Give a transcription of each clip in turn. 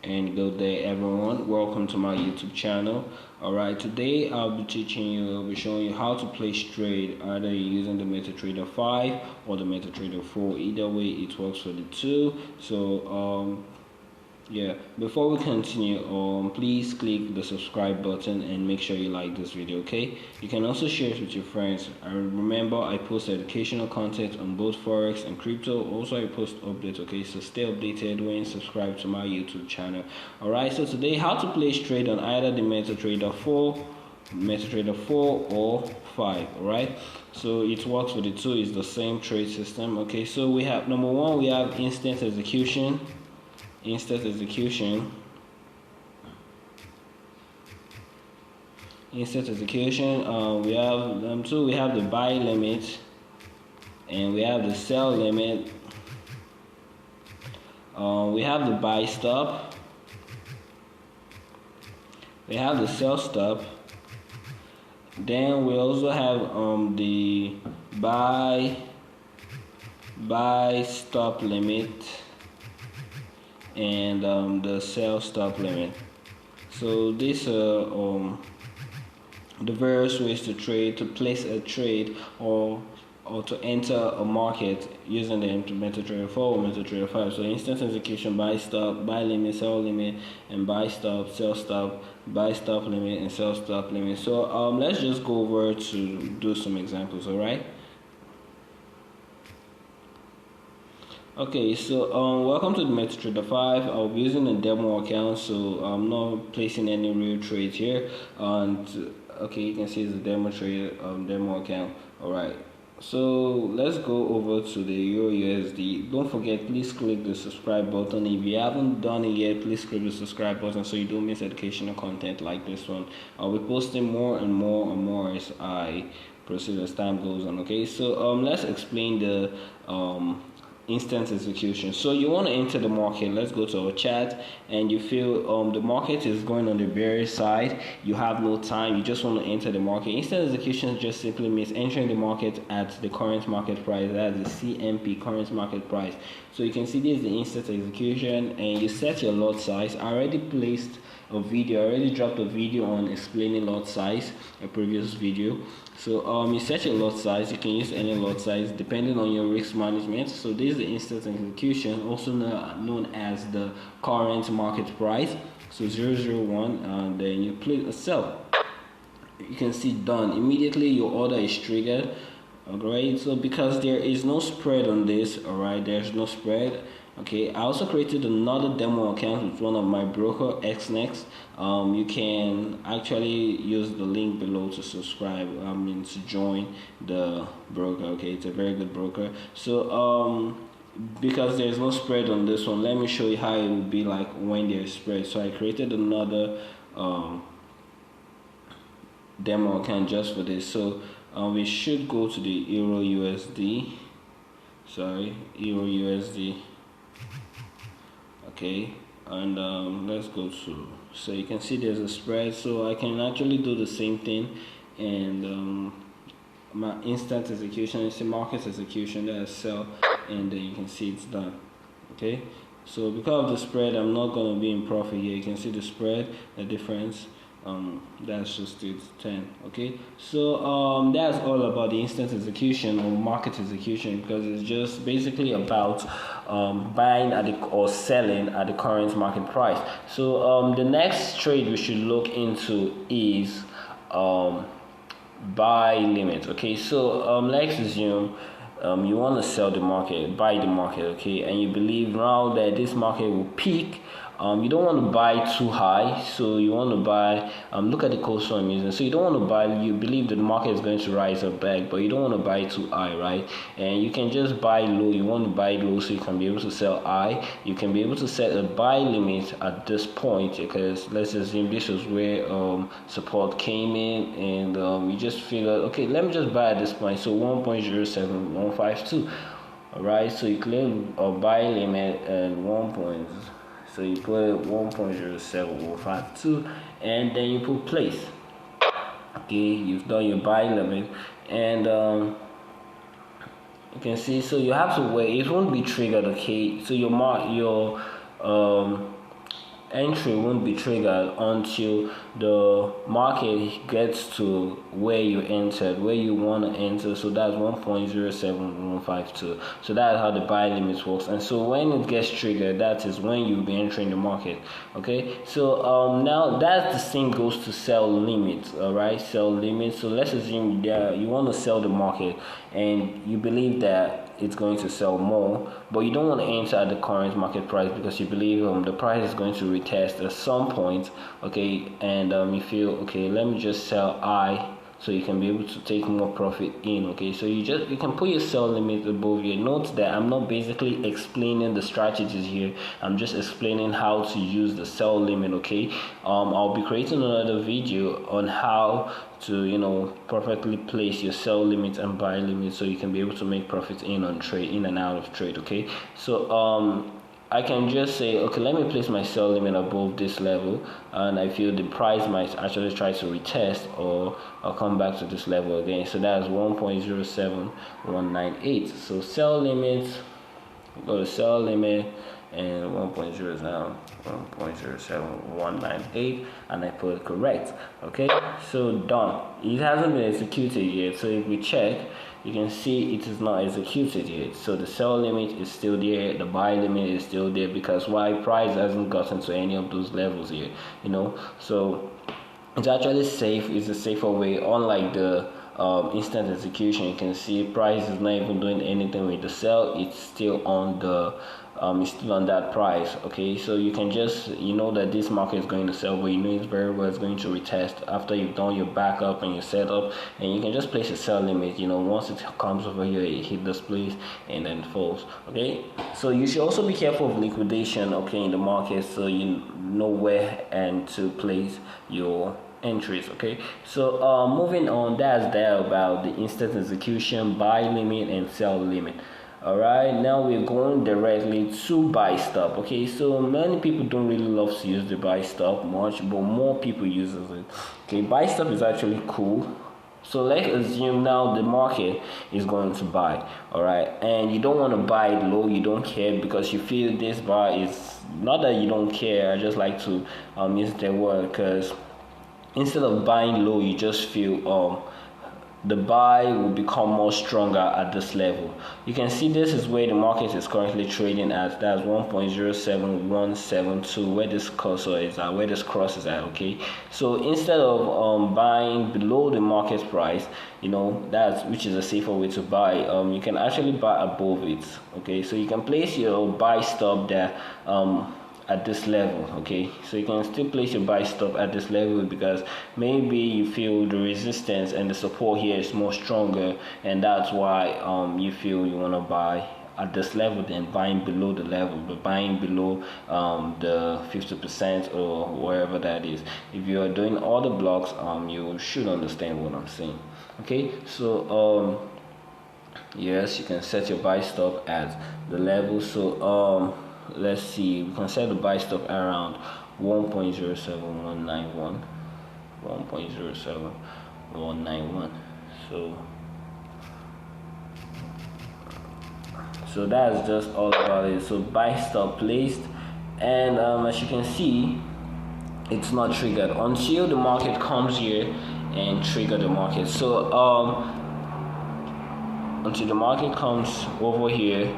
And good day everyone, welcome to my YouTube channel. Alright, today I'll be showing you how to place trade either using the MetaTrader 5 or the MetaTrader 4. Either way it works for the two. So yeah, before we continue, please click the subscribe button and make sure you like this video. Okay, you can also share it with your friends. And remember, I post educational content on both Forex and crypto. Also I post updates. Okay, so stay updated when you subscribe to my YouTube channel. Alright, so today how to place trade on either the MetaTrader 4 or 5. Alright, so it works with the two. It's the same trade system. Okay, so we have number one, we have instant execution. We have we have the buy limit and we have the sell limit. We have the buy stop, we have the sell stop, then we also have the buy stop limit and the sell stop limit. So these are the various ways to trade, to place a trade or to enter a market using the MetaTrader 4 or MetaTrader 5. So instant execution, buy stop, buy limit, sell limit, and buy stop, sell stop, buy stop limit, and sell stop limit. So let's just go over to do some examples. All right. Okay, so welcome to the MetaTrader 5. I'll be using a demo account, so I'm not placing any real trades here. And okay, you can see it's a demo account. All right, so let's go over to the Euro USD. Don't forget, please click the subscribe button. If you haven't done it yet, please click the subscribe button so you don't miss educational content like this one. I'll be posting more and more as I proceed as time goes on. Okay, so let's explain the instant execution. So you want to enter the market. Let's go to our chat, and you feel the market is going on the bearish side. You have no time, you just want to enter the market. Instant execution just simply means entering the market at the current market price. That's the CMP, current market price. So you can see this is the instant execution, and you set your lot size. I already placed a video, I already dropped a video on explaining lot size, a previous video. So you set your lot size. You can use any lot size depending on your risk management. So this is the instant execution, also known as the current market price. So 001, and then you place a sell. You can see done. Immediately your order is triggered. Alright, so because there is no spread on this, alright, there's no spread. Okay, I also created another demo account with one of my broker, Exness. You can actually use the link below to subscribe, to join the broker. Okay, it's a very good broker. So because there's no spread on this one, let me show you how it would be like when there's spread. So I created another demo account just for this. So we should go to the Euro USD. Okay, and let's go to, so you can see there's a spread, so I can actually do the same thing, and my instant execution is the market execution, that's sell, and then you can see it's done. Okay, so because of the spread, I'm not going to be in profit here. You can see the spread, the difference. That's just it, 10. Okay, so that's all about the instant execution or market execution, because it's just basically about buying at or selling at the current market price. So the next trade we should look into is buy limit. Okay, so let's assume you want to sell the market, buy the market, okay, and you believe now that this market will peak. You don't want to buy too high, so you want to buy, look at the coastal I'm using. So you don't want to buy, you believe that the market is going to rise up back, but you don't want to buy too high, right? And you can just buy low. You want to buy low so you can be able to sell high. You can be able to set a buy limit at this point, because let's assume this is where support came in, and you just figure, okay, let me just buy at this point. So 1.07152. Alright, so you claim a buy limit and so you put 1.07152, and then you put place. Okay, you've done your buy limit, and you can see, so you have to wait. It won't be triggered. Okay, so your entry won't be triggered until the market gets to where you entered, where you want to enter. So that's 1.07152. So that's how the buy limit works. And so when it gets triggered, that is when you'll be entering the market. Okay, so now that's the same goes to sell limit. All right, sell limit. So let's assume that you want to sell the market and you believe that it's going to sell more, but you don't want to enter at the current market price because you believe the price is going to retest at some point. Okay, and you feel, okay, let me just sell I, so you can be able to take more profit in. Okay, so you can put your sell limit above here. Note that I'm not basically explaining the strategies here, I'm just explaining how to use the sell limit. Okay, I'll be creating another video on how to perfectly place your sell limit and buy limit so you can be able to make profits in and out of trade. Okay, so I can just say, okay, let me place my sell limit above this level, and I feel the price might actually try to retest or I'll come back to this level again. So that's 1.07198. So sell limit, go to sell limit, and 1.07198, and I put correct. Okay, so done. It hasn't been executed yet, so if we check, you can see it is not executed yet. So the sell limit is still there, the buy limit is still there, because why? Price hasn't gotten to any of those levels here, so it's actually safe. It's a safer way, unlike the instant execution. You can see price is not even doing anything with the sell, it's still on the it's still on that price. Okay, so you can just that this market is going to sell, but it's very well it's going to retest after you've done your backup and your setup, and you can just place a sell limit. Once it comes over here, it hit this place and then falls. Okay, so you should also be careful of liquidation, okay, in the market, so you know where and to place your entries. Okay, so moving on, that's there about the instant execution, buy limit and sell limit. All right, now we're going directly to buy stop. Okay, so many people don't really love to use the buy stop much, but more people uses it. Okay, buy stop is actually cool. So let's assume now the market is going to buy, all right, and you don't want to buy it low, you don't care, because you feel this bar is, not that you don't care, I just like to use the word, because instead of buying low, you just feel the buy will become more stronger at this level. You can see this is where the market is currently trading at. That's 1.07172, where this cursor is at, where this cross is at. Okay, so instead of buying below the market price, that's which is a safer way to buy, you can actually buy above it. Okay, so you can place your buy stop there at this level. Okay, so you can still place your buy stop at this level, because maybe you feel the resistance and the support here is more stronger, and that's why you feel you want to buy at this level than buying below the level, but buying below the 50% or wherever that is. If you are doing all the blocks, you should understand what I'm saying. Okay, so yes, you can set your buy stop at the level. So let's see, we can set the buy stop around 1.07191. So that's just all about it. So buy stop placed, and as you can see, it's not triggered until the market comes here and trigger the market. So until the market comes over here,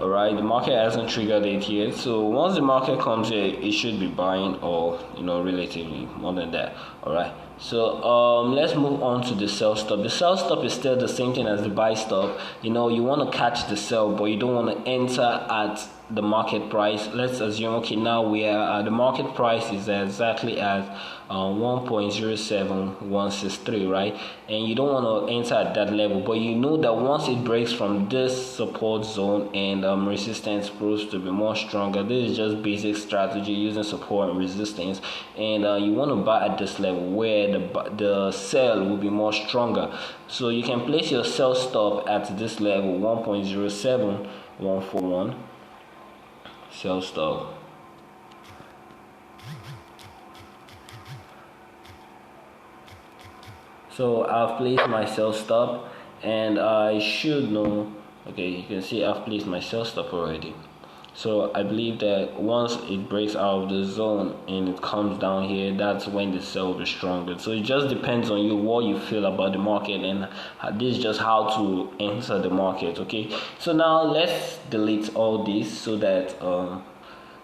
all right, the market hasn't triggered it yet. So once the market comes here, it should be buying, or relatively more than that. All right, so let's move on to the sell stop. The sell stop is still the same thing as the buy stop. You want to catch the sell, but you don't want to enter at the market price. Let's assume, okay, now we are the market price is exactly at 1.07163, right? And you don't want to enter at that level, but you know that once it breaks from this support zone and resistance proves to be more stronger, this is just basic strategy using support and resistance, and you want to buy at this level where the sell will be more stronger. So you can place your sell stop at this level, 1.07141. Sell stop. So I've placed my sell stop, and I should know. Okay, you can see I've placed my sell stop already. So I believe that once it breaks out of the zone and it comes down here, that's when the sell will be stronger. So it just depends on you, what you feel about the market, and this is just how to enter the market. Okay, so now let's delete all this so that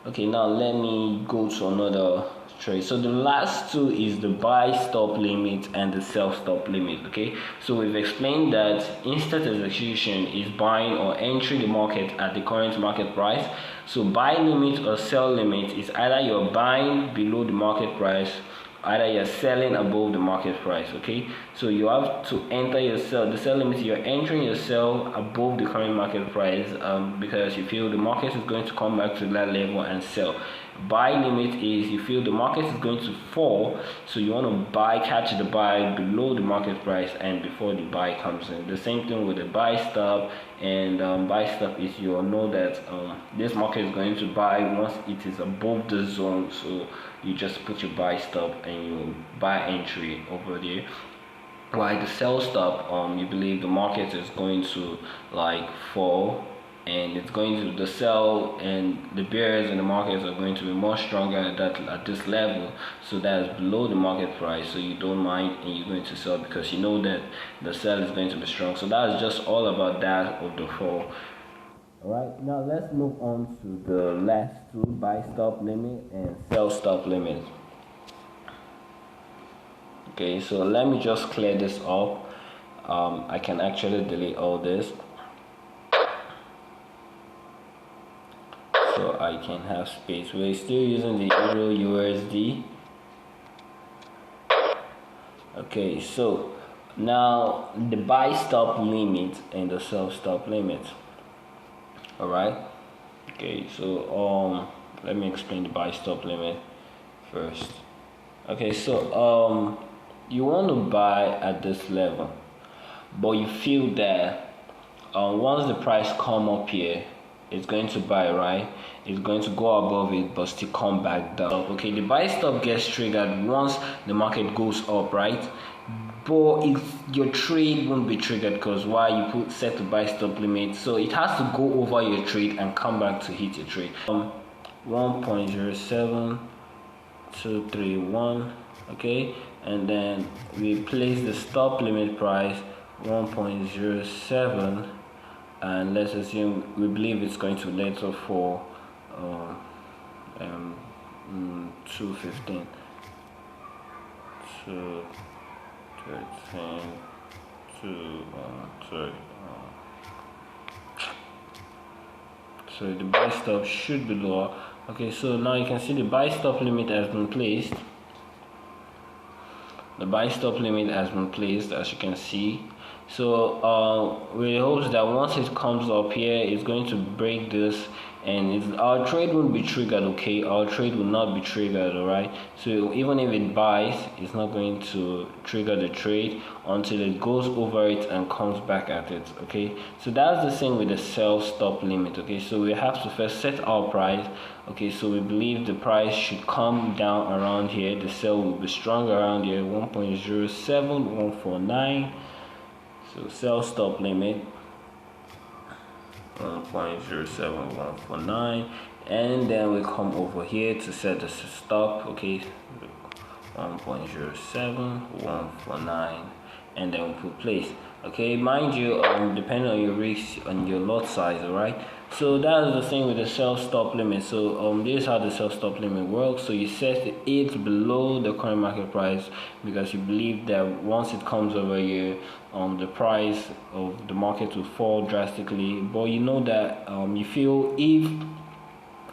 okay, now let me go to another trade. So the last two is the buy stop limit and the sell stop limit. Okay, so we've explained that instant execution is buying or entering the market at the current market price. So buy limit or sell limit is either you're buying below the market price, either you're selling above the market price. Okay, so you have to enter your sell. The sell limit, you're entering your sell above the current market price because you feel the market is going to come back to that level and sell. Buy limit is you feel the market is going to fall, so you want to buy, catch the buy below the market price and before the buy comes in. The same thing with the buy stop, and buy stop is you know that this market is going to buy once it is above the zone, so you just put your buy stop and you buy entry over there. While the sell stop, you believe the market is going to like fall, and it's going to, the sell and the bears in the markets are going to be more stronger at this level, so that is below the market price, so you don't mind and you're going to sell because you know that the sell is going to be strong. So that is just all about that of the fall. Alright, now let's move on to the last two, buy stop limit and sell stop limit. Okay, so let me just clear this up. I can actually delete all this, so I can have space. We're still using the Euro USD. Okay, so now the buy stop limit and the sell stop limit. Alright, okay, so let me explain the buy stop limit first. Okay, so you want to buy at this level, but you feel that once the price come up here, it's going to buy, right? It's going to go above it but still come back down. Okay, the buy stop gets triggered once the market goes up, right? But your trade won't be triggered because why? You put set to buy stop limit, so it has to go over your trade and come back to hit your trade. 1.07231. Okay, and then we place the stop limit price 1.07, and let's assume we believe it's going to later for 215 to 13 to so the buy stop should be lower. Okay, so now you can see the buy stop limit has been placed. The buy stop limit has been placed, as you can see. So we hope that once it comes up here, it's going to break this, and our trade won't be triggered. Okay, our trade will not be triggered. All right, so even if it buys, it's not going to trigger the trade until it goes over it and comes back at it. Okay, so that's the same with the sell stop limit. Okay, so we have to first set our price. Okay, so we believe the price should come down around here. The sell will be stronger around here, 1.07149. So sell stop limit 1.07149, and then we come over here to set the stop. Okay, 1.07149, and then we put place. Okay, mind you, depending on your risk and your lot size. All right, so that is the same with the sell stop limit. So this is how the sell stop limit works. So you set it below the current market price because you believe that once it comes over here, the price of the market will fall drastically. But you know that you feel if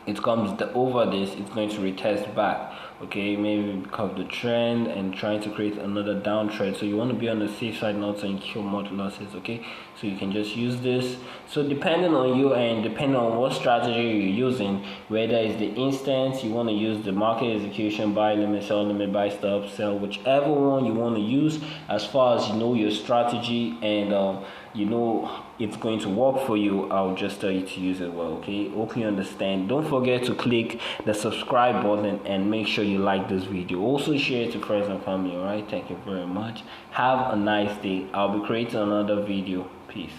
it comes over this, it's going to retest back. Okay, maybe because of the trend and trying to create another downtrend, so you want to be on the safe side, not to incur more losses. Okay, so you can just use this. So depending on you and depending on what strategy you're using, whether it's the instant, you want to use the market execution, buy limit, sell limit, buy stop, sell, whichever one you want to use, as far as you know your strategy and you know it's going to work for you, I'll just tell you to use it well. Okay, hope you understand. Don't forget to click the subscribe button and make sure you like this video. Also share it to friends and family. All right, thank you very much. Have a nice day. I'll be creating another video. Peace.